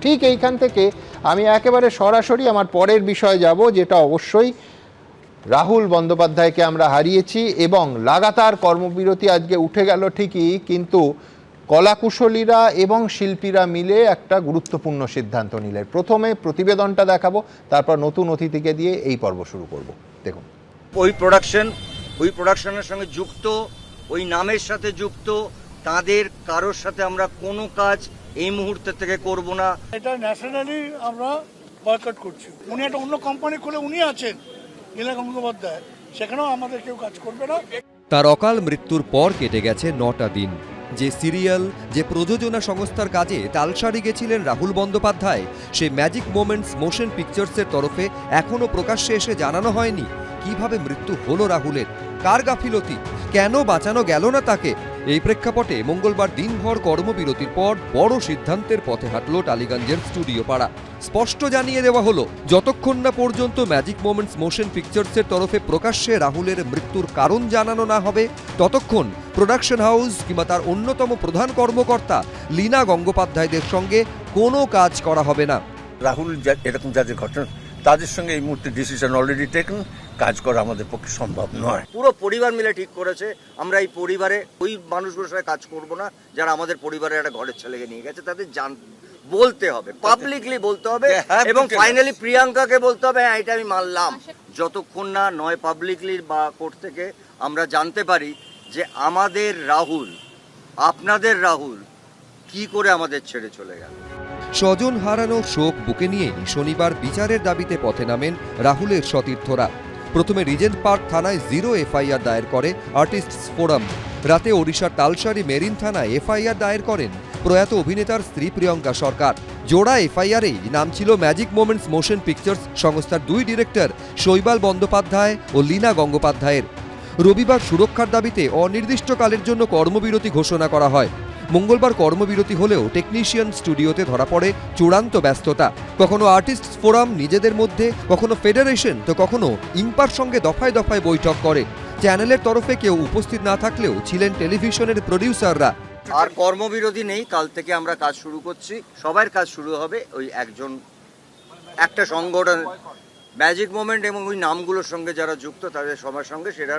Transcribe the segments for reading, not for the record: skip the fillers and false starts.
ঠিক এইখান থেকে আমি একেবারে সরাসরি আমার পরের বিষয়ে যাব, যেটা অবশ্যই রাহুল বন্দ্যোপাধ্যায়কে আমরা হারিয়েছি এবং লাগাতার কর্মবিরতি আজকে উঠে গেল ঠিকই, কিন্তু কলাকুশলীরা এবং শিল্পীরা মিলে একটা গুরুত্বপূর্ণ সিদ্ধান্ত নিলেন। প্রথমে প্রতিবেদনটা দেখাবো, তারপর নতুন অতিথিকে দিয়ে এই পর্ব শুরু করব। দেখুন, ওই প্রোডাকশনের সঙ্গে যুক্ত, ওই নামের সাথে যুক্ত, তাদের কারোর সাথে আমরা কোনো কাজ এই মুহূর্তে থেকে করব না। এটা ন্যাশনালি আমরা বয়কট করছি। উনি একটা অন্য কোম্পানি খুলে উনি আছেন লীলা গঙ্গোপাধ্যায়, সেখানেও আমাদের কেউ কাজ করবে না। তার অকাল মৃত্যুর পর কেটে গেছে 9টা দিন। যে সিরিয়াল, যে প্রযোজনা সংস্থার কাজে তালসারি গেছিলেন রাহুল বন্দ্যোপাধ্যায়, সে ম্যাজিক মোমেন্টস মোশন পিকচার্সের তরফে এখনও প্রকাশ্যে এসে জানানো হয়নি কিভাবে মৃত্যু হলো রাহুলের, কার গাফিলতি, কেন বাঁচানো গেল না তাকে। এই প্রেক্ষাপটে মঙ্গলবার দিনভর কর্মবিরতির পর বড় সিদ্ধান্তের পথে হাঁটল টালিগঞ্জের স্টুডিও পাড়া। স্পষ্ট জানিয়ে দেওয়া হলো, যতক্ষণ না পর্যন্ত ম্যাজিক মোমেন্টস মোশন পিকচার্সের তরফে প্রকাশ্যে রাহুলের মৃত্যুর কারণ জানানো না হবে, ততক্ষণ প্রোডাকশন হাউস কিংবা তার অন্যতম প্রধান কর্মকর্তা লীনা গঙ্গোপাধ্যায়দের সঙ্গে কোনো কাজ করা হবে না। রাহুল এরকম যাদের ঘটনা, তাদের সঙ্গে এই মুহূর্তে ডিসিশন অলরেডি টেকেন, কাজ করা আমাদের পক্ষে সম্ভব নয়। পুরো পরিবার মিলে ঠিক করেছে আমরা এই পরিবারে ওই মানুষগুলোর সাথে কাজ করব না যারা আমাদের পরিবারের একটা ঘরের ছেলেকে নিয়ে গেছে। তাদের বলতে হবে, পাবলিকলি বলতে হবে এবং ফাইনালি প্রিয়াঙ্কাকে বলতে হবে হ্যাঁ এটা আমি মানলাম। যতক্ষণ না নয় পাবলিকলি বা কোর্ট থেকে আমরা জানতে পারি যে আমাদের রাহুল, আপনাদের রাহুল কি করে আমাদের ছেড়ে চলে গেল। স্বজন হারানো শোক বুকে নিয়েই শনিবার বিচারের দাবিতে পথে নামেন রাহুলের সতীর্থরা। প্রথমে রিজেন্ট পার্ক থানায় 0 এফআইআর দায়ের করে আর্টিস্টস ফোরাম। রাতে ওড়িশার তালসারি মেরিন থানায় এফআইআর দায়ের করেন প্রয়াত অভিনেতার স্ত্রী প্রিয়ঙ্কা সরকার। জোড়া এফআইআরেই নাম ছিল ম্যাজিক মোমেন্টস মোশন পিকচার্স সংস্থার 2 ডিরেক্টর শৈবাল বন্দ্যোপাধ্যায় ও লীনা গঙ্গোপাধ্যায়ের। রবিবার সুরক্ষার দাবিতে অনির্দিষ্টকালের জন্য কর্মবিরতি ঘোষণা করা হয়। মঙ্গলবার কর্মবিরতি হলেও টেকনিশিয়ান স্টুডিওতে ধরা পড়ে চূড়ান্ত ব্যস্ততা। কখনো আর্টিস্টস ফোরাম নিজেদের মধ্যে, কখনো ফেডারেশন, তো কখনো ইম্পার সঙ্গে দফায় দফায় বৈঠক করে। চ্যানেলের তরফে কেউ উপস্থিত না থাকলেও ছিলেন টেলিভিশনের প্রডিউসাররা। আর কর্মবিরতি নেই, কাল থেকে আমরা কাজ শুরু করছি। সবার কাজ শুরু হবে ওই একটা সংগঠন ম্যাজিক মোমেন্ট এবং ওই নামগুলোর সঙ্গে যারা যুক্ত তাদের সবার সঙ্গে সেটা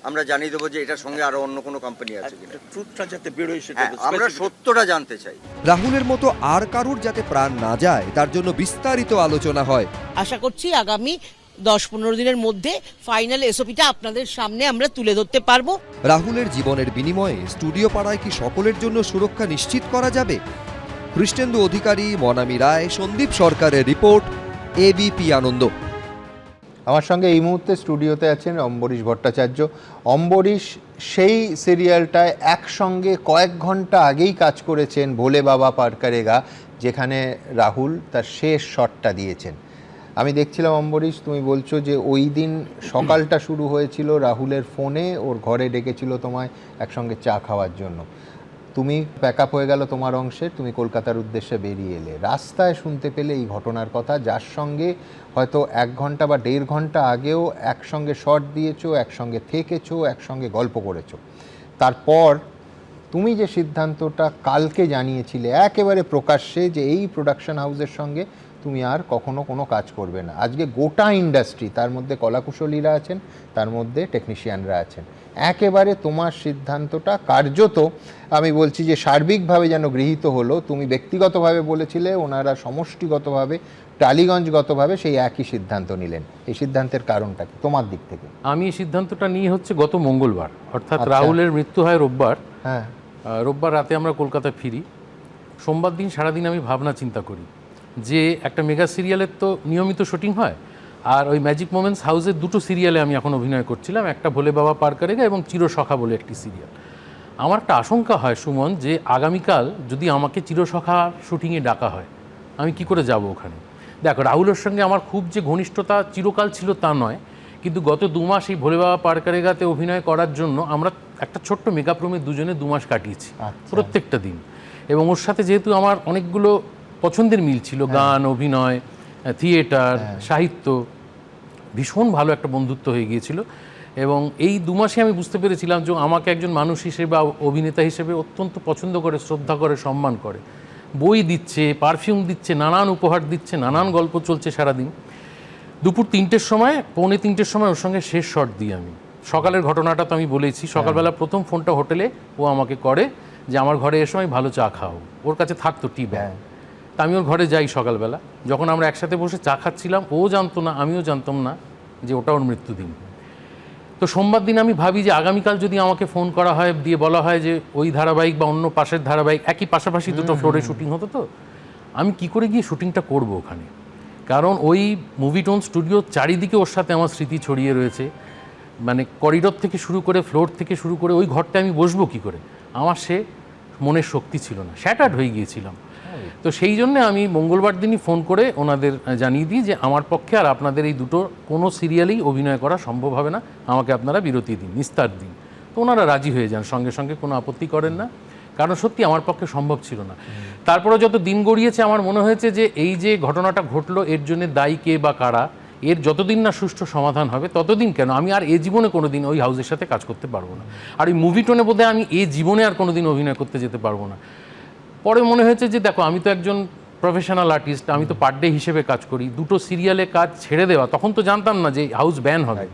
আমরা জানিয়ে দেবো যে এটার সঙ্গে আরো অন্য কোনো কোম্পানি আছে কিনা। ট্রুথটা যাতে বেরোয় সেটা আমরা সত্যটা জানতে চাই। রাহুলের মতো আর কারুর যাতে প্রাণ না যায় তার জন্য বিস্তারিত আলোচনা হয়। আশা করছি আগামী 10-15 দিনের মধ্যে ফাইনাল এসওপিটা আপনাদের সামনে আমরা তুলে ধরতে পারবো। রাহুলের জীবনের বিনিময়ে স্টুডিও পাড়ায় কি সকলের জন্য সুরক্ষা নিশ্চিত করা যাবে? কৃষ্ণেন্দু অধিকারী, মনামি রায়, সন্দীপ সরকারের রিপোর্ট, এবিপি আনন্দ। আমার সঙ্গে এই মুহূর্তে স্টুডিওতে আছেন অম্বরীশ ভট্টাচার্য। অম্বরীশ, সেই সিরিয়ালটায় একসঙ্গে কয়েক ঘন্টা আগেই কাজ করেছেন ভোলে বাবা পার করেগা, যেখানে রাহুল তার শেষ শটটা দিয়েছেন। আমি দেখছিলাম অম্বরীশ, তুমি বলছো যে ওই দিন সকালটা শুরু হয়েছিল রাহুলের ফোনে, ওর ঘরে ডেকেছিল তোমায় একসঙ্গে চা খাওয়ার জন্য। তুমি প্যাক আপ হয়ে গেল তোমার অংশে, তুমি কলকাতার উদ্দেশ্যে বেরিয়ে এলে। রাস্তায় শুনতে পেলে এই ঘটনার কথা, যার সঙ্গে হয়তো 1 ঘন্টা বা 1.5 ঘন্টা আগেও একসঙ্গে শট দিয়েছো, একসঙ্গে থেকেছো, একসঙ্গে গল্প করেছো। তারপর তুমি যে সিদ্ধান্তটা কালকে জানিয়েছিলে একেবারে প্রকাশ্যে যে এই প্রোডাকশন হাউসের সঙ্গে তুমি আর কখনো কোনো কাজ করবে না, আজকে গোটা ইন্ডাস্ট্রি, তার মধ্যে কলাকুশলীরা আছেন, তার মধ্যে টেকনিশিয়ানরা আছেন, একেবারে তোমার সিদ্ধান্তটা কার্যত আমি বলছি যে সার্বিকভাবে যেন গৃহীত হলো। তুমি ব্যক্তিগতভাবে বলেছিলে, ওনারা সমষ্টিগতভাবে টালিগঞ্জগতভাবে সেই একই সিদ্ধান্ত নিলেন। এই সিদ্ধান্তের কারণটা কি তোমার দিক থেকে? আমি এই সিদ্ধান্তটা নিয়ে হচ্ছে গত মঙ্গলবার, অর্থাৎ রাহুলের মৃত্যু হয় রোববার। হ্যাঁ, রোববার রাতে আমরা কলকাতা ফিরি। সোমবার দিন সারাদিন আমি ভাবনা চিন্তা করি যে একটা মেগা সিরিয়ালের তো নিয়মিত শুটিং হয়, আর ওই ম্যাজিক মোমেন্টস হাউসের 2টো সিরিয়ালে আমি এখন অভিনয় করছিলাম, একটা ভোলে বাবা পার করেগা এবং চিরসখা বলে একটি সিরিয়াল। আমার একটা আশঙ্কা হয় সুমন, যে আগামীকাল যদি আমাকে চিরসখা শুটিংয়ে ডাকা হয়, আমি কি করে যাব ওখানে। দেখো, রাহুলের সঙ্গে আমার খুব যে ঘনিষ্ঠতা চিরকাল ছিল তা নয়, কিন্তু গত 2 মাস এই ভোলে বাবা পার করেগাতে অভিনয় করার জন্য আমরা একটা ছোট্ট মেগাপ্রমে দুজনে 2 মাস কাটিয়েছি প্রত্যেকটা দিন। এবং ওর সাথে যেহেতু আমার অনেকগুলো পছন্দের মিল ছিল, গান, অভিনয়, থিয়েটার, সাহিত্য, ভীষণ ভালো একটা বন্ধুত্ব হয়ে গিয়েছিল। এবং এই 2 মাসে আমি বুঝতে পেরেছিলাম যে আমাকে একজন মানুষ হিসেবে বা অভিনেতা হিসেবে অত্যন্ত পছন্দ করে, শ্রদ্ধা করে, সম্মান করে। বই দিচ্ছে, পারফিউম দিচ্ছে, নানান উপহার দিচ্ছে, নানান গল্প চলছে সারাদিন। দুপুর 3টের সময়, পৌনে 3টের সময় ওর সঙ্গে শেষ শট দিই আমি। সকালের ঘটনাটা তো আমি বলেছি, সকালবেলা প্রথম ফোনটা হোটেলে ও আমাকে করে যে আমার ঘরে এসে আমি ভালো চা খাও। ওর কাছে থাকতো টি ব্যাগ, তা আমি ওর ঘরে যাই সকালবেলা। যখন আমরা একসাথে বসে চা খাচ্ছিলাম, ও জানতো না, আমিও জানতাম না যে ওটা ওর মৃত্যুদিন। তো সোমবার দিন আমি ভাবি যে আগামীকাল যদি আমাকে ফোন করা হয়, দিয়ে বলা হয় যে ওই ধারাবাহিক বা অন্য পাশের ধারাবাহিক, একই পাশাপাশি দুটো ফ্লোরে শুটিং হতো, তো আমি কি করে গিয়ে শুটিংটা করব ওখানে? কারণ ওই মুভিটোন স্টুডিওর চারিদিকে ওর সাথে আমার স্মৃতি ছড়িয়ে রয়েছে। মানে করিডোর থেকে শুরু করে, ফ্লোর থেকে শুরু করে, ওই ঘরটা আমি বসবো কি করে? আমার সে মনের শক্তি ছিল না, শ্যাটার্ড হয়ে গিয়েছিলাম। তো সেই জন্য আমি মঙ্গলবার দিনই ফোন করে ওনাদের জানিয়ে দিই যে আমার পক্ষে আর আপনাদের এই দুটো কোনো সিরিয়ালেই অভিনয় করা সম্ভব হবে না, আমাকে আপনারা বিরতি দিন, নিস্তার দিন। তো ওনারা রাজি হয়ে যান, সঙ্গে সঙ্গে কোনো আপত্তি করেন না, কারণ সত্যি আমার পক্ষে সম্ভব ছিল না। তারপরে যত দিন গড়িয়েছে আমার মনে হয়েছে যে এই যে ঘটনাটা ঘটলো এর জন্য দায়ী কে বা কারা, এর যতদিন না সুষ্ঠু সমাধান হবে ততদিন কেন আমি আর এ জীবনে কোনো দিন ওই হাউসের সাথে কাজ করতে পারবো না। আর ওই মুভিটোনে বোধহয় আমি এ জীবনে আর কোনো দিন অভিনয় করতে যেতে পারবো না। পরে মনে হয়েছে যে দেখো, আমি তো একজন প্রফেশনাল আর্টিস্ট, আমি তো পার ডে হিসেবে কাজ করি, দুটো সিরিয়ালে কাজ ছেড়ে দেওয়া, তখন তো জানতাম না যে হাউস ব্যান হবে,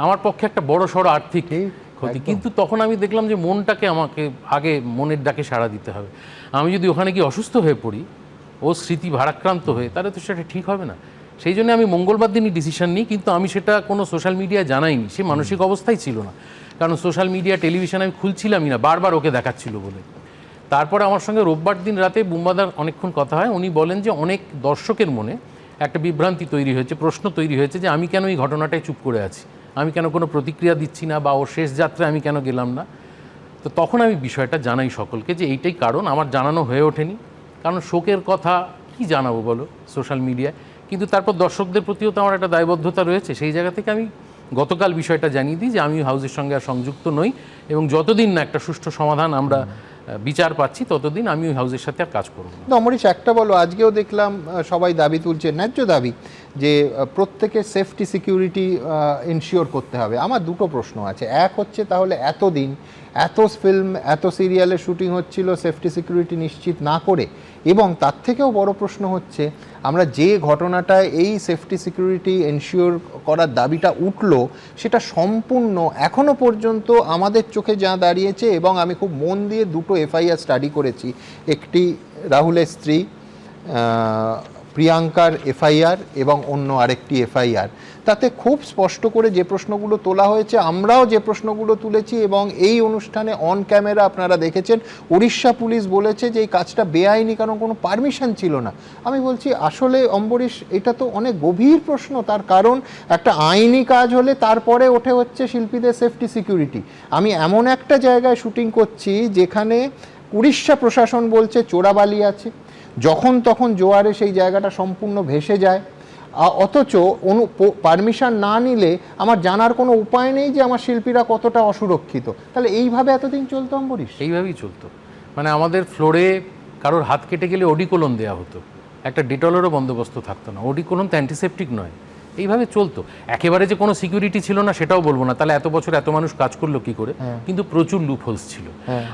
আমার পক্ষে একটা বড় সড়ো আর্থিক ক্ষতি। কিন্তু তখন আমি দেখলাম যে মনটাকে আমাকে আগে মনের ডাকে সাড়া দিতে হবে। আমি যদি ওখানে গিয়ে অসুস্থ হয়ে পড়ি, ও স্মৃতি ভারাক্রান্ত হয়ে, তাহলে তো সেটা ঠিক হবে না। সেই জন্য আমি মঙ্গলবার দিনই ডিসিশন নিই, কিন্তু আমি সেটা কোনো সোশ্যাল মিডিয়ায় জানাইনি, সে মানসিক অবস্থাই ছিল না। কারণ সোশ্যাল মিডিয়া, টেলিভিশন আমি খুলছিলামই না, বারবার ওকে দেখাচ্ছিল বলে। তারপরে আমার সঙ্গে রোববার দিন রাতে বুম্বাদার অনেকক্ষণ কথা হয়। উনি বলেন যে অনেক দর্শকের মনে একটা বিভ্রান্তি তৈরি হয়েছে, প্রশ্ন তৈরি হয়েছে যে আমি কেন এই ঘটনাটায় চুপ করে আছি, আমি কেন কোনো প্রতিক্রিয়া দিচ্ছি না, বা ওর শেষ যাত্রায় আমি কেন গেলাম না। তো তখন আমি বিষয়টা জানাই সকলকে যে এইটাই কারণ, আমার জানানো হয়ে ওঠেনি। কারণ শোকের কথা কি জানাবো বলো সোশ্যাল মিডিয়ায়। কিন্তু তারপর দর্শকদের প্রতিও তো আমার একটা দায়বদ্ধতা রয়েছে, সেই জায়গা থেকে আমি গতকাল বিষয়টা জানিয়ে দিই যে আমি হাউসের সঙ্গে আর সংযুক্ত নই, এবং যতদিন না একটা সুষ্ঠু সমাধান আমরা বিচার পাচ্ছি ততদিন আমি ওই হাউসের সাথে আর কাজ করব না। অমরিশ, একটা বলো, আজকেও দেখলাম সবাই দাবি তুলছে, ন্যায্য দাবি, যে প্রত্যেকের সেফটি সিকিউরিটি ইনশিওর করতে হবে। আমার দুটো প্রশ্ন আছে। এক হচ্ছে, তাহলে এতদিন এত ফিল্ম, এত সিরিয়ালের শুটিং হচ্ছিল সেফটি সিকিউরিটি নিশ্চিত না করে, এবং তার থেকেও বড় প্রশ্ন হচ্ছে, আমরা যে ঘটনাটায় এই সেফটি সিকিউরিটি এনশিওর করার দাবিটা উঠলো, সেটা সম্পূর্ণ এখনো পর্যন্ত আমাদের চোখে যা দাঁড়িয়েছে, এবং আমি খুব মন দিয়ে দুটো এফআইআর স্টাডি করেছি, একটি রাহুলের স্ত্রী প্রিয়াঙ্কার এফআইআর এবং অন্য আরেকটি এফআইআর, তাতে খুব স্পষ্ট করে যে প্রশ্নগুলো তোলা হয়েছে, আমরাও যে প্রশ্নগুলো তুলেছি, এবং এই অনুষ্ঠানে অন ক্যামেরা আপনারা দেখেছেন, উড়িষ্যা পুলিশ বলেছে যে এই কাজটা বেআইনি, কারণ কোনো পারমিশন ছিল না। আমি বলছি, আসলে অম্বরীশ, এটা তো অনেক গভীর প্রশ্ন। তার কারণ, একটা আইনি কাজ হলে তারপরে ওঠে হচ্ছে শিল্পীদের সেফটি সিকিউরিটি। আমি এমন একটা জায়গায় শুটিং করছি যেখানে উড়িষ্যা প্রশাসন বলছে চোরাবালি আছে, যখন তখন জোয়ারে সেই জায়গাটা সম্পূর্ণ ভেসে যায়, অথচ পারমিশন না নিলে আমার জানার কোনো উপায় নেই যে আমার শিল্পীরা কতটা অসুরক্ষিত। তাহলে এইভাবে এতদিন চলতো অম্বরীশ? এইভাবেই চলতো। মানে আমাদের ফ্লোরে কারোর হাত কেটে গেলে ওডিকোলন দেওয়া হতো, একটা ডেটলেরও বন্দোবস্ত থাকতো না। ওডিকোলন তো অ্যান্টিসেপটিক নয়, এইভাবে চলতো। একেবারে যে কোনো সিকিউরিটি ছিল না সেটাও বলবো না, তাহলে এত বছর এত মানুষ কাজ করলো কি করে। কিন্তু প্রচুর লুপহোলস ছিল।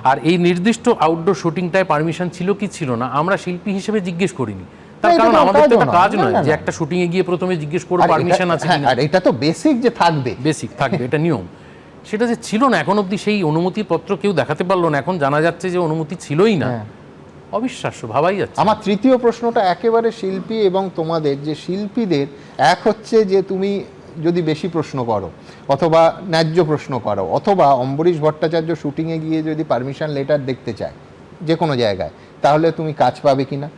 আর এই নির্দিষ্ট আউটডোর শুটিংটায় পারমিশন ছিল কি ছিল না আমরা শিল্পী হিসেবে জিজ্ঞেস করিনি, তার কারণ আমাদের তো একটা কাজ নয় যে একটা শুটিং এ গিয়ে প্রথমে জিজ্ঞেস করব পারমিশন আছে কিনা। আর এটা তো বেসিক যে থাকবে, বেসিক থাকবে, এটা নিয়ম। সেটা যে ছিল না, এখন অবধি সেই অনুমতির পত্র কেউ দেখাতে পারলো না, এখন জানা যাচ্ছে যে অনুমতি ছিলই না। অবিশ্বাস্য, ভাবাই যাচ্ছে। আমার তৃতীয় প্রশ্নটা একেবারে শিল্পী এবং তোমাদের, যে শিল্পীদের এক হচ্ছে যে তুমি যদি বেশি প্রশ্ন করো অথবা ন্যায্য প্রশ্ন করো, অথবা অম্বরীশ ভট্টাচার্য শুটিংয়ে গিয়ে যদি পারমিশন লেটার দেখতে চায় যে কোনো জায়গায়, তাহলে তুমি কাজ পাবে কিনা।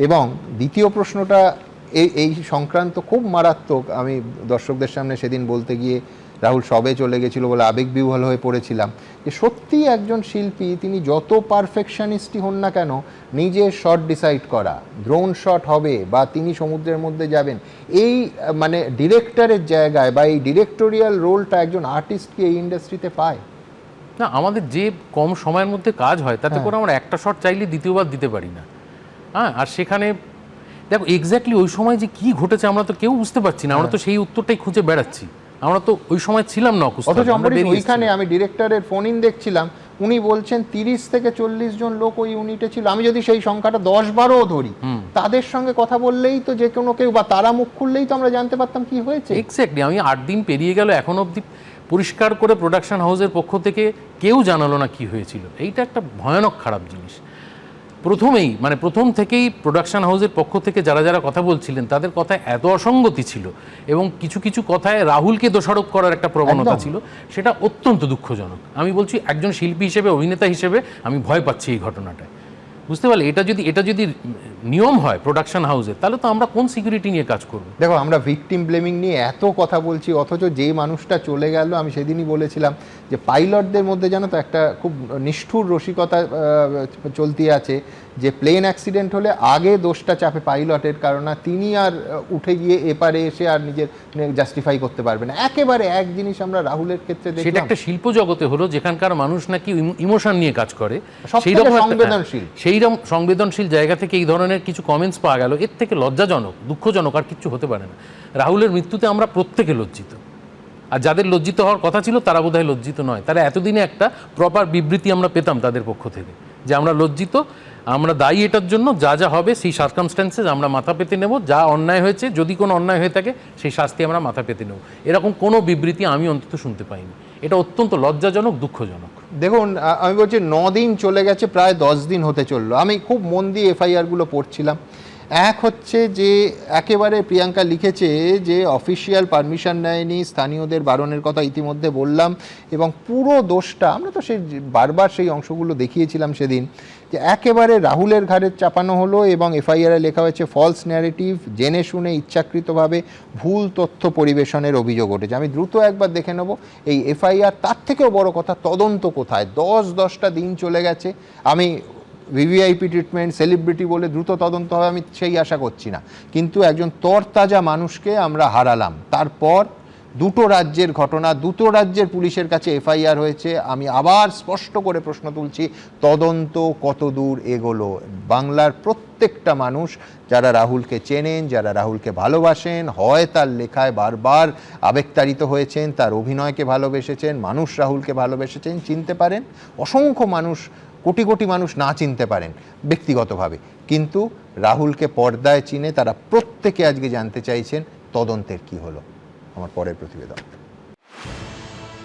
এবং দ্বিতীয় প্রশ্নটা এই সংক্রান্ত খুব মারাত্মক, আমি দর্শকদের সামনে সেদিন বলতে গিয়ে রাহুল সবে চলে গেছিল বলে আবেগবিহ্বল হয়ে পড়েছিলাম, যে সত্যি একজন শিল্পী, তিনি যত পারফেকশনিস্টই হন না কেন, নিজের শট ডিসাইড করা, ড্রোন শট হবে বা তিনি সমুদ্রের মধ্যে যাবেন, এই মানে ডিরেক্টরের জায়গায় বা এই ডিরেক্টোরিয়াল রোলটা একজন আর্টিস্ট কি এই ইন্ডাস্ট্রিতে পায় না। আমাদের যে কম সময়ের মধ্যে কাজ হয় তাতে করে আমরা একটা শট চাইলে দ্বিতীয়বার দিতে পারি না। হ্যাঁ, আর সেখানে দেখো এক্স্যাক্টলি ওই সময় যে কি ঘটেছে আমরা তো কেউ বুঝতে পারছি না, আমরা তো সেই উত্তরটাই খুঁজে বেড়াচ্ছি। আমরা তো ওই সময় ছিলাম না, অথচ ওইখানে আমি ডিরেক্টরের ফোন ইন দেখছিলাম, উনি বলছেন 30 থেকে 40 জন লোক ওই ইউনিটে ছিল। আমি যদি সেই সংখ্যাটা 10-12ও ধরি, তাদের সঙ্গে কথা বললেই তো যে কোনো কেউ বা তারা মুখ খুললেই তো আমরা জানতে পারতাম কি হয়েছে। এক্স্যাক্টলি, আমি 8 দিন পেরিয়ে গেল এখন অবধি পরিষ্কার করে প্রোডাকশন হাউসের পক্ষ থেকে কেউ জানালো না কি হয়েছিল। এইটা একটা ভয়ানক খারাপ জিনিস। প্রথম থেকেই প্রোডাকশন হাউসের পক্ষ থেকে যারা যারা কথা বলছিলেন তাদের কথায় এত অসঙ্গতি ছিল এবং কিছু কিছু কথায় রাহুলকে দোষারোপ করার একটা প্রবণতা ছিল, সেটা অত্যন্ত দুঃখজনক। আমি বলছি একজন শিল্পী হিসেবে, অভিনেতা হিসেবে আমি ভয় পাচ্ছি এই ঘটনাটায়। বুঝতে পারলে, এটা যদি নিয়ম হয় প্রোডাকশন হাউসের, তাহলে তো আমরা কোন সিকিউরিটি নিয়ে কাজ করব? দেখো, আমরা ভিকটিম ব্লেমিং নিয়ে এত কথা বলছি, অথচ যেই মানুষটা চলে গেল, আমি সেদিনই বলেছিলাম যে পাইলটদের মধ্যে জানো তো একটা খুব নিষ্ঠুর রসিকতা চলতি আছে যে প্লেন অ্যাক্সিডেন্ট হলে আগে দোষটা চাপে পাইলটের, কারণ তিনি আর উঠে গিয়ে এপারে এসে আর নিজের জাস্টিফাই করতে পারবে না। একেবারে এক জিনিস আমরা রাহুলের ক্ষেত্রে দেখলাম। সেটা একটা শিল্প জগতে হলো যেখানকার মানুষ নাকি ইমোশন নিয়ে কাজ করে, সেইরকম সংবেদনশীল জায়গা থেকে এই ধরনের কিছু কমেন্টস পাওয়া গেল। এর থেকে লজ্জাজনক, দুঃখজনক আর কিছু হতে পারে না। রাহুলের মৃত্যুতে আমরা প্রত্যেকে লজ্জিত, আর যাদের লজ্জিত হওয়ার কথা ছিল তারা বোধহয় লজ্জিত নয়। তারা এতদিনে একটা প্রপার বিবৃতি আমরা পেতাম তাদের পক্ষ থেকে যে আমরা লজ্জিত, আমরা দায়ী এটার জন্য, যা যা হবে সেই সার্কামস্ট্যান্সেস আমরা মাথা পেতে নেব, যা অন্যায় হয়েছে যদি কোনো অন্যায় হয়ে থাকে সেই শাস্তি আমরা মাথা পেতে নেব। এরকম কোনো বিবৃতি আমি অন্তত শুনতে পাইনি। এটা অত্যন্ত লজ্জাজনক, দুঃখজনক। দেখুন, আমি বলছি 9 দিন চলে গেছে, প্রায় 10 দিন হতে চললো। আমি খুব মন দিয়ে এফআইআরগুলো পড়ছিলাম। এক হচ্ছে যে একেবারে প্রিয়াঙ্কা লিখেছে যে অফিসিয়াল পারমিশন নেয়নি, স্থানীয়দের বারণের কথা ইতিমধ্যে বললাম, এবং পুরো দোষটা আমরা তো সেই বারবার সেই অংশগুলো দেখিয়েছিলাম সেদিন, যে একেবারে রাহুলের ঘাড়ে চাপানো হলো এবং এফআইআরে লেখা হয়েছে ফলস ন্যারেটিভ, জেনে শুনে ইচ্ছাকৃতভাবে ভুল তথ্য পরিবেশনের অভিযোগ উঠেছে। আমি দ্রুত একবার দেখে নেব এই এফআইআর। তার থেকেও বড় কথা, তদন্ত কোথায়? 10-10টা দিন চলে গেছে। আমি ভিভিআইপি ট্রিটমেন্ট, সেলিব্রিটি বলে দ্রুত তদন্ত হবে আমি সেই আশা করছি না, কিন্তু একজন তরতাজা মানুষকে আমরা হারালাম। তারপর দুটো রাজ্যের ঘটনা, দুটো রাজ্যের পুলিশের কাছে এফআইআর হয়েছে। আমি আবার স্পষ্ট করে প্রশ্ন তুলছি, তদন্ত কত দূর এগোলো? বাংলার প্রত্যেকটা মানুষ যারা রাহুলকে চেনেন, যারা রাহুলকে ভালোবাসেন, হয় তার লেখায় বারবার আবেগতাড়িত হয়েছেন, তার অভিনয়কে ভালোবেসেছেন, মানুষ রাহুলকে ভালোবেসেছেন, চিনতে পারেন। অসংখ্য মানুষ, কোটি কোটি মানুষ না চিনতে পারেন ব্যক্তিগতভাবে, কিন্তু রাহুলকে পর্দায় চিনে তারা প্রত্যেকে আজকে জানতে চাইছেন তদন্তের কি হলো। আমার পরের প্রতিবেদন।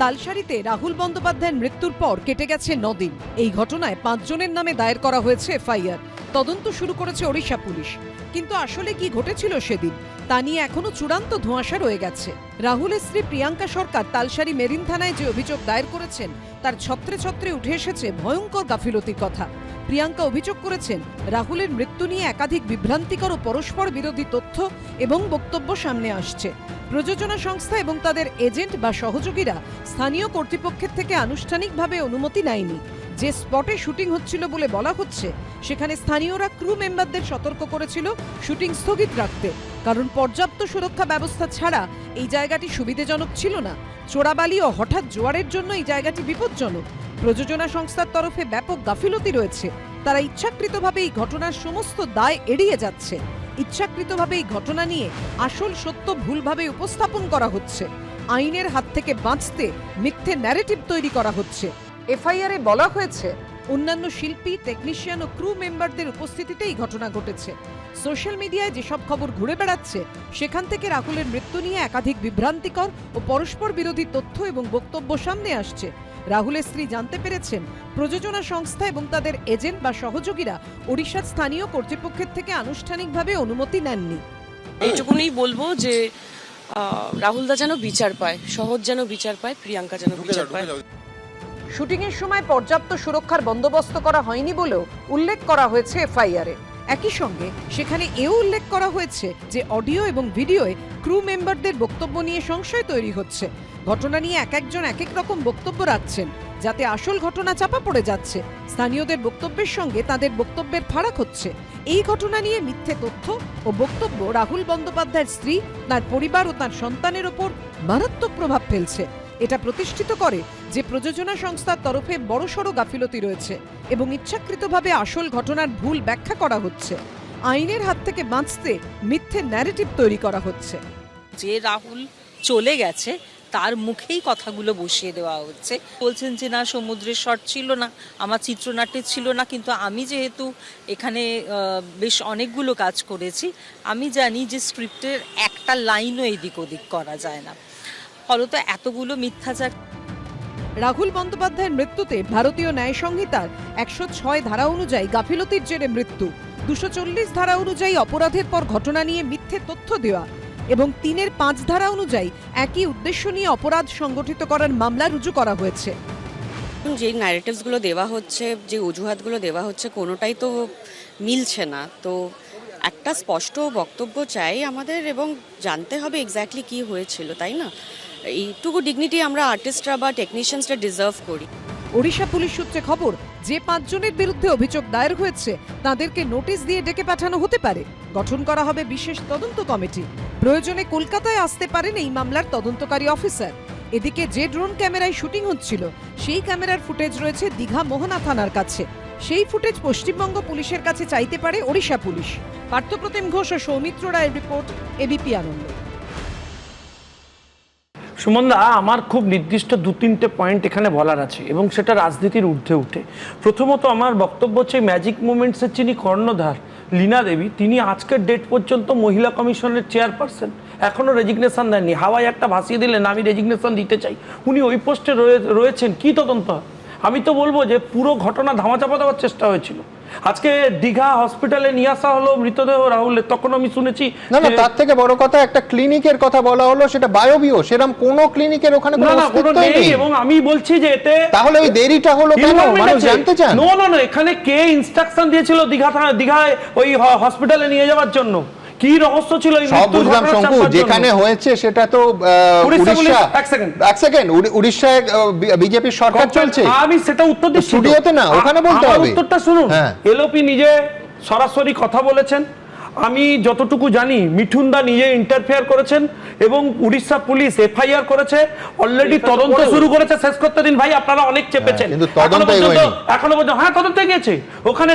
তালসারীতে রাহুল বন্দ্যোপাধ্যায়ের মৃত্যুর পর কেটে গেছে 9 দিন। এই ঘটনায় 5 জনের নামে দায়ের করা হয়েছে এফআইআর। তদন্ত শুরু করেছে ওড়িশা পুলিশ। কিন্তু আসলে কি ঘটেছিল সেদিন তা নিয়ে এখনো চূড়ান্ত ধোঁয়াশা রয়ে গেছে। রাহুলের স্ত্রী প্রিয়াঙ্কা সরকার তালসারী মেরিন থানায় যে অভিযোগ দায়ের করেছেন তার ছত্রে ছত্রে উঠে এসেছে ভয়ঙ্কর গাফিলতির কথা। প্রিয়াঙ্কা অভিযোগ করেছেন রাহুলের মৃত্যু নিয়ে একাধিক বিভ্রান্তিকর ও পরস্পর বিরোধী তথ্য এবং বক্তব্য সামনে আসছে। প্রযোজনা সংস্থা এবং তাদের এজেন্ট বা সহযোগীরা স্থানীয় কর্তৃপক্ষের থেকে আনুষ্ঠানিকভাবে অনুমতি নেয়নি। যে স্পটে শুটিং হচ্ছিল বলে বলা হচ্ছে সেখানে স্থানীয়রা ক্রু মেম্বারদের সতর্ক করেছিল শুটিং স্থগিত রাখতে, কারণ পর্যাপ্ত সুরক্ষা ব্যবস্থা ছাড়া এই জায়গাটি সুবিধাজনক ছিল না। চোরাবালি ও হঠাৎ জোয়ারের জন্য এই জায়গাটি বিপজ্জনক। প্রযোজনা সংস্থার তরফে ব্যাপক গাফিলতি রয়েছে। তারা ইচ্ছাকৃতভাবে এই ঘটনার সমস্ত দায় এড়িয়ে যাচ্ছে। ইচ্ছাকৃতভাবে এই ঘটনা নিয়ে আসল সত্য ভুলভাবে উপস্থাপন করা হচ্ছে। আইনের হাত থেকে বাঁচতে মিথ্যে ন্যারেটিভ তৈরি করা হচ্ছে। এফআইআরে বলা হয়েছে অন্যান্য শিল্পী, টেকনিশিয়ান ও ক্রু মেম্বারদের উপস্থিতিতে এই ঘটনা ঘটেছে। সোশ্যাল মিডিয়ায় যেসব খবর ঘুরে বেড়াচ্ছে সেখান থেকে রাহুলের মৃত্যু নিয়ে একাধিক বিভ্রান্তিকর ও পরস্পর বিরোধী তথ্য এবং বক্তব্য সামনে আসছে। রাহুলের স্ত্রী জানতে পেরেছেন প্রযোজনা সংস্থা এবং তাদের এজেন্ট বা সহযোগীরা ওড়িশার স্থানীয় কর্তৃপক্ষের থেকে আনুষ্ঠানিকভাবে অনুমতি নেননি। এইটুকুনি বলবো যে রাহুলদা যেন বিচার পায়, সহজ যেন বিচার পায়, প্রিয়াঙ্কা যেন বিচার পায়। শুটিংয়ের সময় পর্যাপ্ত সুরক্ষার বন্দোবস্ত করা হয়নি বলেও উল্লেখ করা হয়েছে এফআইআরে। একই সঙ্গে সেখানে এও উল্লেখ করা হয়েছে যে অডিও এবং ভিডিওয়ে ক্রু মেম্বারদের বক্তব্য নিয়ে সংশয় তৈরি হচ্ছে। ঘটনা নিয়ে এক একজন এক এক রকম বক্তব্য রাখছেন, যাতে আসল ঘটনা চাপা পড়ে যাচ্ছে। স্থানীয়দের বক্তব্যের সঙ্গে তাদের বক্তব্যের ফারাক হচ্ছে। এই ঘটনা নিয়ে মিথ্যে তথ্য ও বক্তব্য রাহুল বন্দ্যোপাধ্যায়ের স্ত্রী, তার পরিবার ও তার সন্তানের ওপর মারাত্মক প্রভাব ফেলছে। এটা প্রতিষ্ঠিত করে যে প্রযোজনা সংস্থার তরফে বড়সড় গাফিলতি রয়েছে এবং ইচ্ছাকৃতভাবে আসল ঘটনার ভুল ব্যাখ্যা করা হচ্ছে। আইনের হাত থেকে বাঁচতে মিথ্যে ন্যারেটিভ তৈরি করা হচ্ছে। যে রাহুল চলে গেছে তার মুখেই কথাগুলো বসিয়ে দেওয়া হচ্ছে। বলছেন যে না সমুদ্রের শট ছিল না, আমার চিত্রনাট্যে ছিল না, কিন্তু আমি যেহেতু এখানে বেশ অনেকগুলো কাজ করেছি, আমি জানি যে স্ক্রিপ্টের একটা লাইনও এদিক ওদিক করা যায় না, ফলত এতগুলো মিথ্যাচার। রাহুল বন্দ্যোপাধ্যায়ের মৃত্যুতে ভারতীয় ন্যায় সংহিতার 106 ধারা অনুযায়ী গাফিলতির জেরে মৃত্যু, 240 ধারা অনুযায়ী অপরাধের পর ঘটনা নিয়ে মিথ্যে তথ্য দেওয়া এবং 3-এর 5 ধারা অনুযায়ী একই উদ্দেশ্য নিয়ে অপরাধ সংগঠিত করার মামলা রুজু করা হয়েছে। যে ন্যারেটিভসগুলো দেওয়া হচ্ছে, যে অজুহাতগুলো দেওয়া হচ্ছে, কোনোটাই তো মিলছে না। তো একটা স্পষ্ট বক্তব্য চাই আমাদের, এবং জানতে হবে এক্স্যাক্টলি কি হয়েছিল, তাই না? এইটুকু ডিগনিটি আমরা আর্টিস্টরা বা টেকনিশিয়ানসরা ডিজার্ভ করি। ওড়িশা পুলিশ সূত্রে খবর, যে 5 জনের বিরুদ্ধে অভিযোগ দায়ের হয়েছে তাদেরকে নোটিশ দিয়ে ডেকে পাঠানো হতে পারে। গঠন করা হবে বিশেষ তদন্ত কমিটি। প্রয়োজনে কলকাতায় আসতে পারেন এই মামলার তদন্তকারী অফিসার। এদিকে যে ড্রোন ক্যামেরায় শুটিং হচ্ছিল সেই ক্যামেরার ফুটেজ রয়েছে দীঘা মোহনা থানার কাছে। সেই ফুটেজ পশ্চিমবঙ্গ পুলিশের কাছে চাইতে পারে ওড়িশা পুলিশ। পার্থপ্রতিম ঘোষ ও সৌমিত্র রায়ের রিপোর্ট, এবিপি আনন্দ। সুমনদা, আমার খুব নির্দিষ্ট 2-3টে পয়েন্ট এখানে বলার আছে, এবং সেটা রাজনীতির ঊর্ধ্বে উঠে। প্রথমত আমার বক্তব্য হচ্ছে ম্যাজিক মুভমেন্টসের যিনি কর্ণধার লীনা দেবী, তিনি আজকের ডেট পর্যন্ত মহিলা কমিশনের চেয়ারপারসন, এখনও রেজিগনেশন দেননি। হাওয়ায় একটা ভাসিয়ে দিলেন আমি রেজিগনেশন দিতে চাই, উনি ওই পোস্টে রয়েছেন। কি তদন্ত? আমি তো বলবো যে পুরো ঘটনা ধামাচাপা দেওয়ার চেষ্টা হয়েছিল। আজকে দীঘা হসপিটালে নিয়ে আসা হলো মৃতদেহ রাহুলের, তখন আমি শুনেছি না না, তার থেকে বড় কথা একটা ক্লিনিকের কথা বলা হলো, সেটা বায়োবিও, সেরকম কোন ক্লিনিকের ওখানে কোনো অস্তিত্বই নেই। এবং আমি বলছি যে এতে তাহলে ওই দেরিটা হলো কেন, মানুষ জানতে চান। নো, এখানে কে ইনস্ট্রাকশন দিয়েছিল দীঘায় ওই হসপিটালে নিয়ে যাওয়ার জন্য? কি রহস্য ছিল? সব বুঝলাম শঙ্কু, যেখানে হয়েছে সেটা তো উড়িষ্যা। এক সেকেন্ড, উড়িষ্যায় বিজেপির সরকার চলছে, আমি সেটা উত্তর দিচ্ছি, স্টুডিওতে না, ওখানে বলতে হবে। উত্তরটা শুনুন। এলওপি নিজে সরাসরি কথা বলেছেন, আমি যতটুকু জানি মিঠুন দা নিজে ইন্টারফেয়ার করেছেন, এবং উড়িষ্যা পুলিশ এফআইআর করেছে, অলরেডি তদন্ত শুরু করেছে। শেষ করতে দিন ভাই, আপনারা অনেক চেপেছেন, এখনো পর্যন্ত। হ্যাঁ, তদন্তে গেছে, ওখানে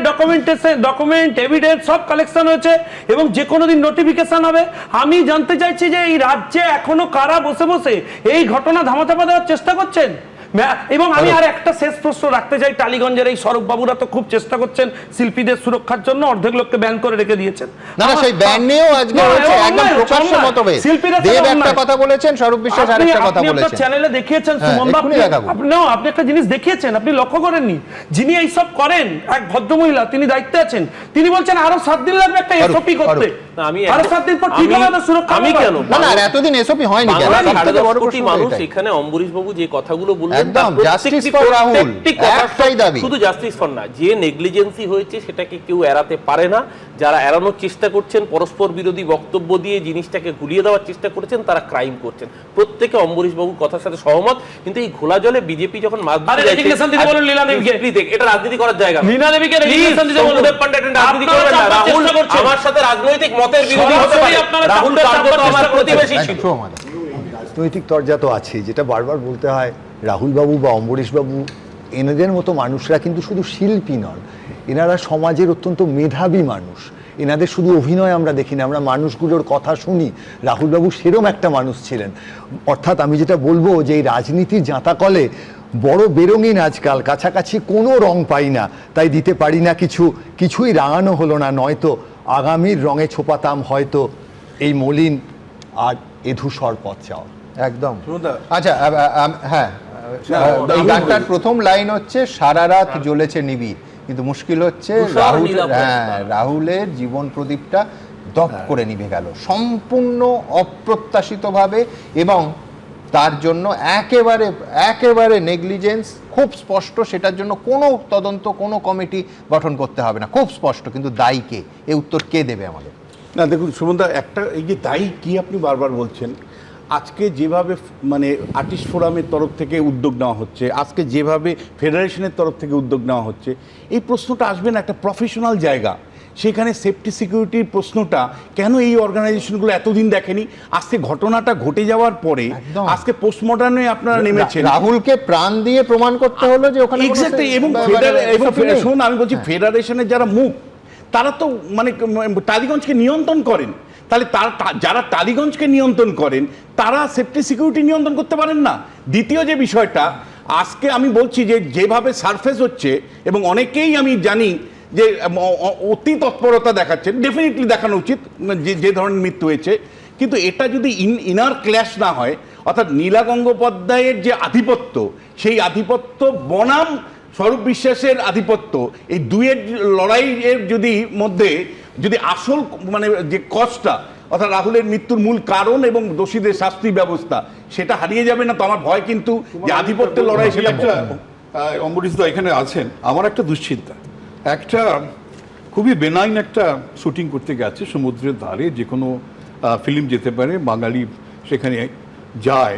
ডকুমেন্ট এভিডেন্স সব কালেকশন হয়েছে, এবং যে কোনো দিন নোটিফিকেশন হবে। আমি জানতে চাইছি যে এই রাজ্যে এখনো কারা বসে বসে এই ঘটনা ধামাচাপা দেওয়ার চেষ্টা করছেন? এবং আমি আর একটা শেষ প্রশ্ন রাখতে চাই, টালিগঞ্জের এই সরব বাবুরা তো খুব চেষ্টা করছেন শিল্পীদের সুরক্ষার জন্য, অর্ধেক লোককে ব্যান করে রেখে দিয়েছেন। না না, সেই ব্যান নিয়েও আজকে হয়েছে একদম প্রকাশ্য মতভেদ। দেব একটা কথা বলেছেন, স্বরূপ বিশ্বাস আরেকটা কথা বলেছেন। আপনি চ্যানেলে দেখিয়েছেন সুমনদা, আপনি একটা জিনিস দেখিয়েছেন, আপনি লক্ষ্য করেননি? যিনি এই সব করেন, এক ভদ্রমহিলা, তিনি দায়িত্বে আছেন, তিনি বলছেন আরো 7 দিন লাগবে একটা এসওপি করতে। আরো 7 দিন পর ঠিক হবে না সুরক্ষা। আমি কেন না, এতদিন এসওপি হয়নি কেন? মানুষ এখানে অম্বরীশ বাবু যে কথাগুলো বললেন, একদম জাস্টিস ফর রাহুল, একটাই দাবি। শুধু জাস্টিস ফর না, যে নেগলিজেন্সি হয়েছে সেটাকে কেউ এড়াতে পারে না। যারা এড়ানোর চেষ্টা করছেন, পরস্পর বিরোধী বক্তব্য দিয়ে জিনিসটাকে গুলিয়ে দেওয়ার চেষ্টা করেছেন, তারা ক্রাইম করছেন। প্রত্যেকে অম্বরীশ বাবুর কথার সাথে সহমত, কিন্তু এই ঘোলা জলে বিজেপি যখন মাছ ধরতে যাচ্ছে, এটা রাজনীতি করার জায়গা। লীনা দেবীকে রেজিগনেশন দিতে বলুন, রাজনীতি করবেন না। রাহুল আমার সাথে রাজনৈতিক মতের বিরোধী হতে পারে, রাহুল কার্যত আমার প্রতিবেশী ছিল। রাজনৈতিক তরজা তো আছে, যেটা বারবার বলতে হয়, রাহুলবাবু বা অম্বরীশবাবু এনাদের মতো মানুষরা কিন্তু শুধু শিল্পী নন, এনারা সমাজের অত্যন্ত মেধাবী মানুষ। এনাদের শুধু অভিনয় আমরা দেখি না, আমরা মানুষগুলোর কথা শুনি। রাহুলবাবু সেরম একটা মানুষ ছিলেন। অর্থাৎ আমি যেটা বলবো যে এই রাজনীতির জাঁতাকলে বড় বেরঙিন আজকাল, কাছাকাছি কোনো রং পাই না, তাই দিতে পারি না কিছুই রাঙানো হলো না, নয়তো আগামীর রঙে ছোপাতাম হয়তো এই মলিন আর এ ধূসর পথ চাও। একদম। আচ্ছা, হ্যাঁ, এই গানটার প্রথম লাইন হচ্ছে সারা রাত জ্বলেছে নিবিড়, কিন্তু মুশকিল হচ্ছে রাহুলের জীবন প্রদীপটা দপ করে নিভে গেল সম্পূর্ণ অপ্রত্যাশিতভাবে, এবং তার জন্য একেবারে নেগলিজেন্স খুব স্পষ্ট। সেটার জন্য কোনো তদন্ত, কোনো কমিটি গঠন করতে হবে না, খুব স্পষ্ট। কিন্তু দায়ী কে? এই উত্তর কে দেবে আমাদের? না দেখুন সুমনদা, একটা এই যে দায়ী কি আপনি বারবার বলছেন, আজকে যেভাবে মানে আর্টিস্ট ফোরামের তরফ থেকে উদ্যোগ নেওয়া হচ্ছে, আজকে যেভাবে ফেডারেশনের তরফ থেকে উদ্যোগ নেওয়া হচ্ছে, এই প্রশ্নটা আসবে না একটা প্রফেশনাল জায়গা, সেখানে সেফটি সিকিউরিটির প্রশ্নটা কেন এই অর্গানাইজেশনগুলো এতদিন দেখেনি? আজকে ঘটনাটা ঘটে যাওয়ার পরে আজকে পোস্টমর্টমে আপনারা নেমেছেন, রাহুলকে প্রাণ দিয়ে প্রমাণ করতে হলো যে ওখানে এক্স্যাক্টলি। এবং আমি বলছি ফেডারেশনের যারা মুখ, তারা তো মানে টালিগঞ্জকে নিয়ন্ত্রণ করেন, তাহলে যারা টালিগঞ্জকে নিয়ন্ত্রণ করেন তারা সেফটি সিকিউরিটি নিয়ন্ত্রণ করতে পারেন না। দ্বিতীয় যে বিষয়টা, আজকে আমি বলছি যে যেভাবে সারফেস হচ্ছে এবং অনেকেই আমি জানি যে অতি তৎপরতা দেখাচ্ছেন, ডেফিনেটলি দেখানো উচিত যে ধরনের মৃত্যু হয়েছে, কিন্তু এটা যদি ইনার ক্ল্যাশ না হয়, অর্থাৎ নীলা গঙ্গোপাধ্যায়ের যে আধিপত্য, সেই আধিপত্য বনাম স্বরূপ বিশ্বাসের আধিপত্য, এই দুয়ের লড়াইয়ের মধ্যে যদি আসল মানে যে কজটা, অর্থাৎ রাহুলের মৃত্যুর মূল কারণ এবং দোষীদের শাস্তি ব্যবস্থা, সেটা হারিয়ে যাবে না তো আমার ভয় কিন্তু যে আধিপত্যের লড়াই সেটা। অম্বরীশ দা এখানে আছেন, আমার একটা দুশ্চিন্তা, একটা খুবই বেনাইন একটা শুটিং করতে গেছে সমুদ্রের ধারে, যে কোনো ফিল্ম যেতে পারে, বাঙালি সেখানে যায়,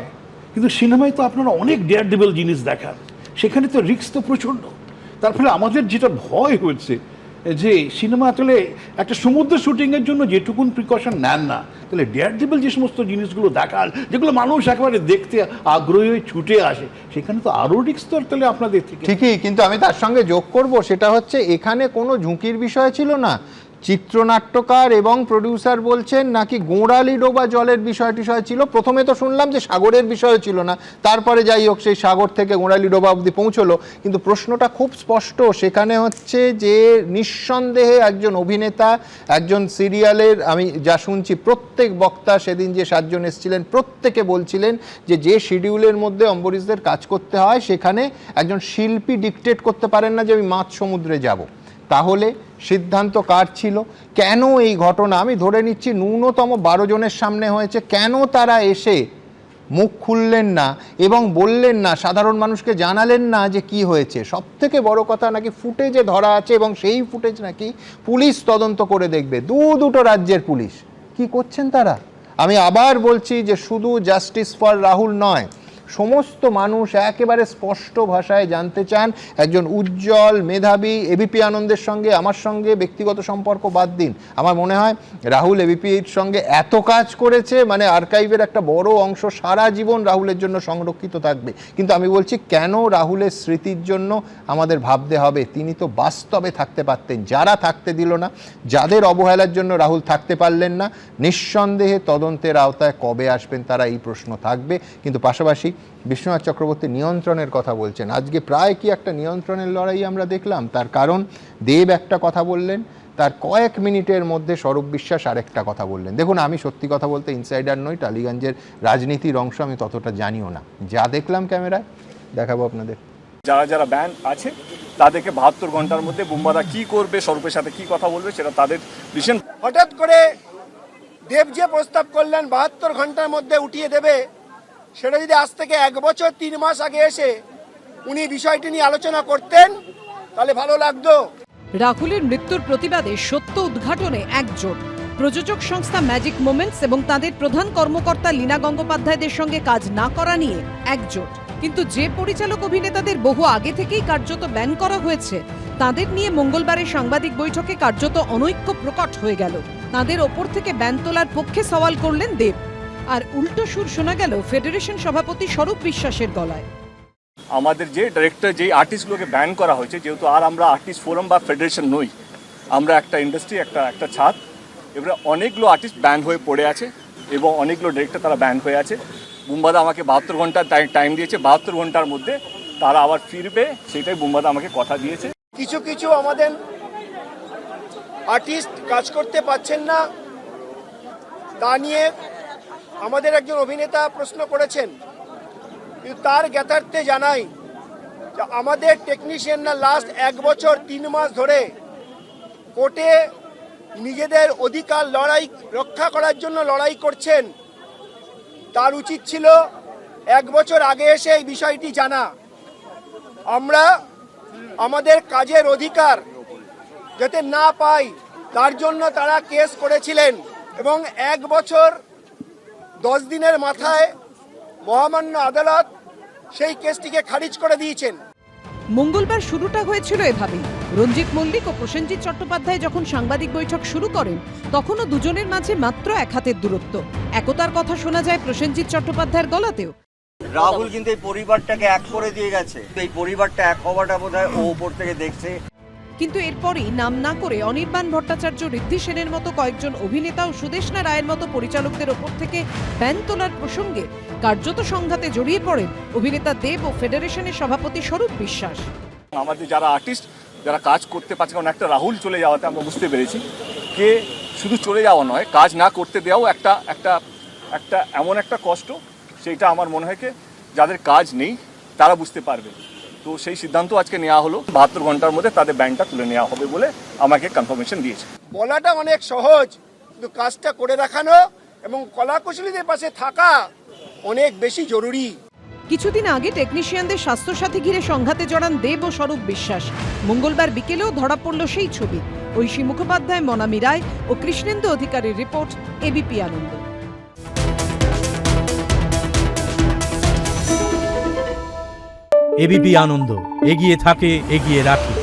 কিন্তু সিনেমায় তো আপনারা অনেক ডেয়ার ডেভিল জিনিস দেখান, সেখানে তো রিস্ক তো প্রচণ্ড। তার ফলে আমাদের যেটা ভয় হচ্ছে যে সিনেমা আসলে একটা সমুদ্র শুটিংয়ের জন্য যেটুকুন প্রিকশন নেন না, তাহলে ডেয়ার ডেভিল যে সমস্ত জিনিসগুলো দেখান, যেগুলো মানুষ একেবারে দেখতে আগ্রহী হয়ে ছুটে আসে, সেখানে তো আরও রিস্ক তো তাহলে আপনাদের থেকে। ঠিকই, কিন্তু আমি তার সঙ্গে যোগ করব, সেটা হচ্ছে এখানে কোনো ঝুঁকির বিষয় ছিল না। চিত্রনাট্যকার এবং প্রডিউসার বলছেন নাকি গোড়ালি ডোবা জলের বিষয় ছিল। প্রথমে তো শুনলাম যে সাগরের বিষয় ছিল না, তারপরে যাই হোক সেই সাগর থেকে গোড়ালি ডোবা অবধি পৌঁছলো, কিন্তু প্রশ্নটা খুব স্পষ্ট। সেখানে হচ্ছে যে নিঃসন্দেহে একজন অভিনেতা, একজন সিরিয়ালের, আমি যা শুনছি প্রত্যেক বক্তা সেদিন যে 7 জন এসেছিলেন প্রত্যেকে বলছিলেন যে শিডিউলের মধ্যে অম্বরীশদের কাজ করতে হয়, সেখানে একজন শিল্পী ডিকটেট করতে পারেন না যে আমি মাঝ সমুদ্রে যাব। তাহলে সিদ্ধান্ত কার ছিল? কেন এই ঘটনা, আমি ধরে নিচ্ছি ন্যূনতম 12 জনের সামনে হয়েছে, কেন তারা এসে মুখ খুললেন না এবং বললেন না, সাধারণ মানুষকে জানালেন না যে কি হয়েছে? সব থেকে বড় কথা, নাকি ফুটেজে ধরা আছে এবং সেই ফুটেজ নাকি পুলিশ তদন্ত করে দেখবে। দুটো রাজ্যের পুলিশ কি করছেন তারা? আমি আবার বলছি যে শুধু জাস্টিস ফর রাহুল নয়, সমস্ত মানুষ একেবারে স্পষ্ট ভাষায় জানতে চান, একজন উজ্জ্বল মেধাবী, এবিপি আনন্দের সঙ্গে আমার সঙ্গে ব্যক্তিগত সম্পর্ক বাদ দিন, আমার মনে হয় রাহুল এবিপির সঙ্গে এত কাজ করেছে, মানে আর্কাইভের একটা বড় অংশ সারা জীবন রাহুলের জন্য সংরক্ষিত থাকবে। কিন্তু আমি বলছি কেন রাহুলের স্মৃতির জন্য আমাদের ভাবতে হবে? তিনি তো বাস্তবে থাকতে পারতেন, যারা থাকতে দিল না, যাদের অবহেলার জন্য রাহুল থাকতে পারলেন না, নিঃসন্দেহে তদন্তের আওতায় কবে আসবেন তারা, এই প্রশ্ন থাকবে। কিন্তু পাশাপাশি বিশ্বনাথ চক্রবর্তী নিয়ন্ত্রণের কথা বলছেন, আজকে প্রায় কি একটা নিয়ন্ত্রণের লড়াই আমরা দেখলাম। তার কারণ দেব একটা কথা বললেন, তার কয়েক মিনিটের মধ্যে স্বরূপ বিশ্বাস আরেকটা কথা বললেন। দেখুন, আমি সত্যি কথা বলতে ইনসাইডার নই, টালিগঞ্জের রাজনীতির অংশ আমি ততটা জানিও না, যা দেখলাম ক্যামেরায় দেখাবো আপনাদের। যারা যারা ব্যান আছে তাদেরকে 72 ঘন্টার মধ্যে বুম্বাদা কি করবে, স্বরূপের সাথে কি কথা বলবে, সেটা তাদের ডিসিশন। হঠাৎ করে দেব যে প্রস্তাব করলেন 72 ঘন্টার মধ্যে উঠিয়ে দেবে, সেটা যদি আজ থেকে 1 বছর 3 মাস আগে এসে উনি বিষয়টি নিয়ে আলোচনা করতেন তাহলে ভালো লাগতো। রাহুলের মৃত্যুর প্রতিবাদে সত্য উদ্ঘাটনে একজোট। প্রযোজক সংস্থা ম্যাজিক মোমেন্টস এবং তাদের প্রধান কর্মকর্তা লীনা গঙ্গোপাধ্যায়দের সঙ্গে কাজ না করা নিয়ে একজোট। কিন্তু যে পরিচালক অভিনেতাদের বহু আগে থেকেই কার্যত ব্যান করা হয়েছে, তাদের নিয়ে মঙ্গলবারের সাংবাদিক বৈঠকে কার্যত অনৈক্য প্রকট হয়ে গেল। তাদের ওপর থেকে ব্যান তোলার পক্ষে সওয়াল করলেন দেব, আর উল্টো সুর শোনা গেল ফেডারেশন সভাপতি স্বরূপ বিশ্বাসের গলায়। আমাদের যে ডিরেক্টর, যে আর্টিস্টগুলোকে ব্যান করা হয়েছে, যেহেতু আর আমরা আর্টিস্ট ফোরাম বা ফেডারেশন নই, আমরা একটা ইন্ডাস্ট্রি, একটা ছাদ, এবারে অনেকগুলো আর্টিস্ট ব্যান হয়ে পড়ে আছে এবং অনেকগুলো ডিরেক্টর তারা ব্যান হয়ে আছে। বুম্বাদা আমাকে 72 ঘন্টা টাইম দিয়েছে, 72 ঘন্টার মধ্যে তারা আবার ফিরবে, সেটাই বুম্বাদা আমাকে কথা দিয়েছে। কিছু কিছু আমাদের আর্টিস্ট কাজ করতে পারছেন না, তা নিয়ে আমাদের একজন অভিনেতা প্রশ্ন করেছেন, কিন্তু তার জ্ঞাতার্থে জানাই যে আমাদের টেকনিশিয়ানরা লাস্ট 1 বছর 3 মাস ধরে কোর্টে নিজেদের অধিকার রক্ষা করার জন্য লড়াই করছেন। তার উচিত ছিল 1 বছর আগে এসে এই বিষয়টি জানা। আমরা আমাদের কাজের অধিকার যাতে না পাই তার জন্য তারা কেস করেছিলেন এবং 1 বছর 10 দিনের মাথায় মহামান্য আদালত সেই কেসটিকে খারিজ করে দিয়েছেন। মঙ্গলবার শুরুটা হয়েছিল এভাবেই। রঞ্জিত মল্লিক ও প্রসেনজিৎ চট্টোপাধ্যায় যখন সাংবাদিক বৈঠক শুরু করেন, তখনও দুজনের মাঝে মাত্র 1 হাতের দূরত্ব। একতার কথা শোনা যায় প্রসেনজিৎ চট্টোপাধ্যায়ের গলাতেও। রাহুল কিন্তু এই পরিবারটাকে এক করে দিয়ে গেছে, এই পরিবারটা এক হওয়াটা বোধহয় ও উপর থেকে দেখছে। কিন্তু এরপরই নাম না করে অনির্বাণ ভট্টাচার্য, ঋদ্ধি সেনের মতো কয়েকজন অভিনেতা ও সুদেষ্ণা রায়ের মতো পরিচালকদের ওপর থেকে ব্যান তোলার প্রসঙ্গে কার্যত সংঘাতে জড়িয়ে পড়েন অভিনেতা দেব ও ফেডারেশনের সভাপতি স্বরূপ বিশ্বাস। আমাদের যারা আর্টিস্ট যারা কাজ করতে পারছে, কারণ একটা রাহুল চলে যাওয়াতে আমরা বুঝতে পেরেছি কে শুধু চলে যাওয়া নয়, কাজ না করতে দেওয়াও একটা একটা একটা এমন একটা কষ্ট, সেইটা আমার মনে হয় যাদের কাজ নেই তারা বুঝতে পারবে। তো সেই সিদ্ধান্ত আজকে নেওয়া হলো, 72 ঘন্টার মধ্যে তাদের ব্যানটা তুলে নেওয়া হবে বলে আমাকে কনফার্মেশন দিয়েছে। বলাটা অনেক সহজ, কিন্তু কাজটা করে দেখানো এবং কলাকুশলীদের পাশে থাকা অনেক বেশি জরুরি। কিছুদিন আগে টেকনিশিয়ানদের স্বাস্থ্যসাথী ঘিরে সংঘাতে জড়ান দেব ও স্বরূপ বিশ্বাস। মঙ্গলবার বিকেলেও ধরা পড়ল সেই ছবি। ঐশী মুখোপাধ্যায়, মনামি রায় ও কৃষ্ণেন্দু অধিকারীর রিপোর্ট, এবিপি আনন্দ। এবিপি আনন্দ, এগিয়ে থাকে, এগিয়ে রাখে।